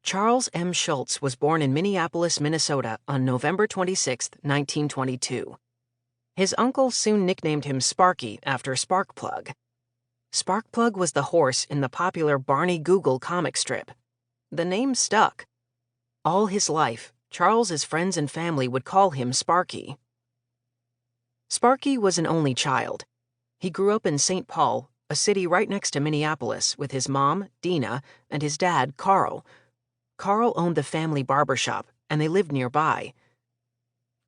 Charles M. Schulz was born in Minneapolis, Minnesota on November 26, 1922. His uncle soon nicknamed him Sparky after Sparkplug. Sparkplug was the horse in the popular Barney Google comic strip. The name stuck. All his life, Charles's friends and family would call him Sparky. Sparky was an only child. He grew up in St. Paul, a city right next to Minneapolis, with his mom, Dina, and his dad, Carl. Carl owned the family barbershop, and they lived nearby.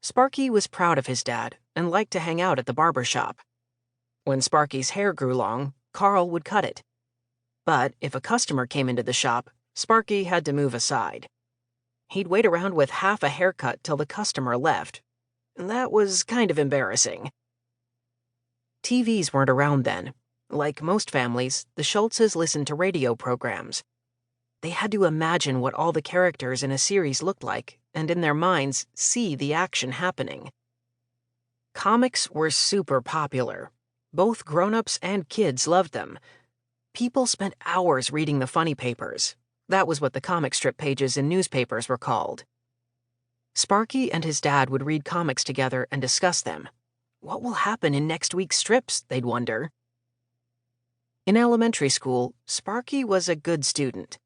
Sparky was proud of his dad and liked to hang out at the barbershop. When Sparky's hair grew long, Carl would cut it. But if a customer came into the shop, Sparky had to move aside. He'd wait around with half a haircut till the customer left. That was kind of embarrassing. TVs weren't around then. Like most families, the Schultzes listened to radio programs. They had to imagine what all the characters in a series looked like, and in their minds, see the action happening. Comics were super popular. Both grown-ups and kids loved them. People spent hours reading the funny papers. That was what the comic strip pages in newspapers were called. Sparky and his dad would read comics together and discuss them. What will happen in next week's strips, they'd wonder. In elementary school, Sparky was a good student.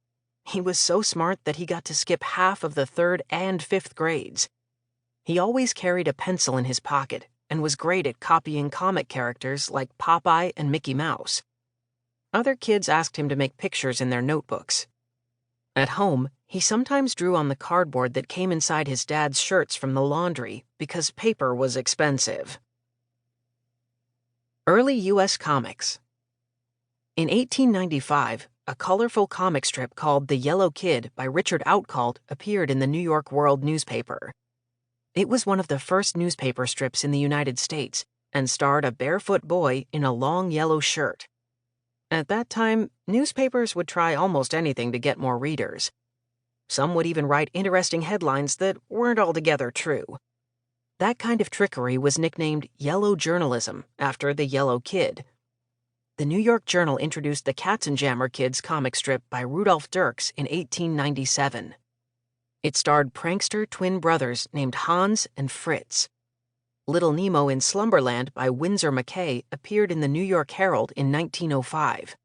He was so smart that he got to skip half of the 3rd and 5th grades. He always carried a pencil in his pocket and was great at copying comic characters like Popeye and Mickey Mouse. Other kids asked him to make pictures in their notebooks. At home, he sometimes drew on the cardboard that came inside his dad's shirts from the laundry because paper was expensive. Early U.S. comics. In 1895, a colorful comic strip called The Yellow Kid by Richard Outcault appeared in the New York World newspaper. It was one of the first newspaper strips in the United States and starred a barefoot boy in a long yellow shirt. At that time, newspapers would try almost anything to get more readers. Some would even write interesting headlines that weren't altogether true. That kind of trickery was nicknamed yellow journalism after the Yellow Kid. The New York Journal introduced the Katzenjammer Kids comic strip by Rudolph Dirks in 1897. It starred prankster twin brothers named Hans and Fritz. Little Nemo in Slumberland by Winsor McKay appeared in the New York Herald in 1905.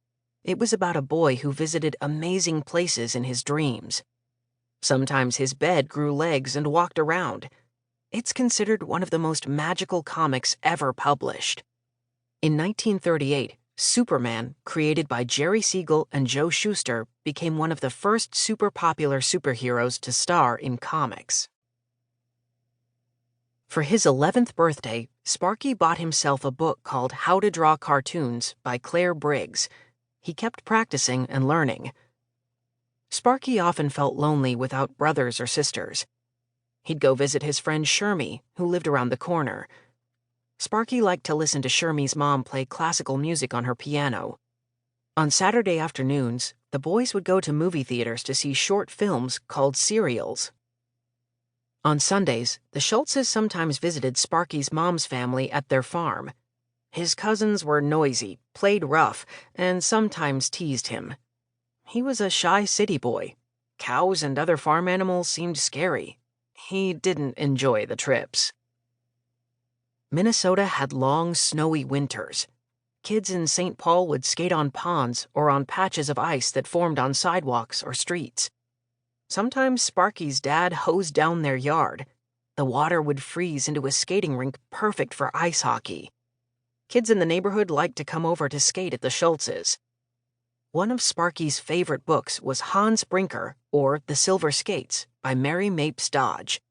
It was about a boy who visited amazing places in his dreams. Sometimes his bed grew legs and walked around. It's considered one of the most magical comics ever published. In 1938, Superman, created by Jerry Siegel and Joe Shuster, became one of the first super popular superheroes to star in comics. For his 11th birthday, Sparky bought himself a book called How to Draw Cartoons by Claire Briggs. He kept practicing and learning. Sparky often felt lonely without brothers or sisters. He'd go visit his friend Shermie, who lived around the corner. Sparky liked to listen to Shermie's mom play classical music on her piano. On Saturday afternoons, the boys would go to movie theaters to see short films called serials. On Sundays, the Schultzes sometimes visited Sparky's mom's family at their farm. His cousins were noisy, played rough, and sometimes teased him. He was a shy city boy. Cows and other farm animals seemed scary. He didn't enjoy the trips. Minnesota had long, snowy winters. Kids in St. Paul would skate on ponds or on patches of ice that formed on sidewalks or streets. Sometimes Sparky's dad hosed down their yard. The water would freeze into a skating rink perfect for ice hockey. Kids in the neighborhood liked to come over to skate at the Schultzes. One of Sparky's favorite books was Hans Brinker, or The Silver Skates, by Mary Mapes Dodge.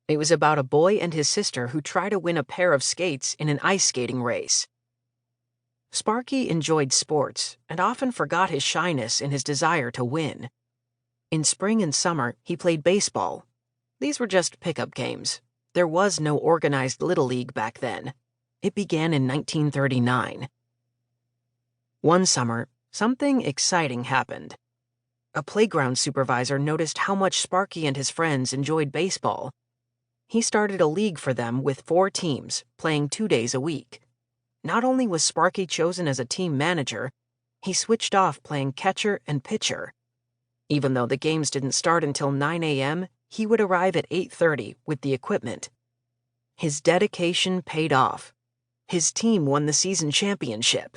It was about a boy and his sister who try to win a pair of skates in an ice skating race. Sparky enjoyed sports and often forgot his shyness in his desire to win. In spring and summer, he played baseball. These were just pickup games. There was no organized Little League back then. It began in 1939. One summer, something exciting happened. A playground supervisor noticed how much Sparky and his friends enjoyed baseball. He started a league for them with 4 teams, playing 2 days a week. Not only was Sparky chosen as a team manager, he switched off playing catcher and pitcher. Even though the games didn't start until 9 a.m., he would arrive at 8:30 with the equipment. His dedication paid off. His team won the season championship.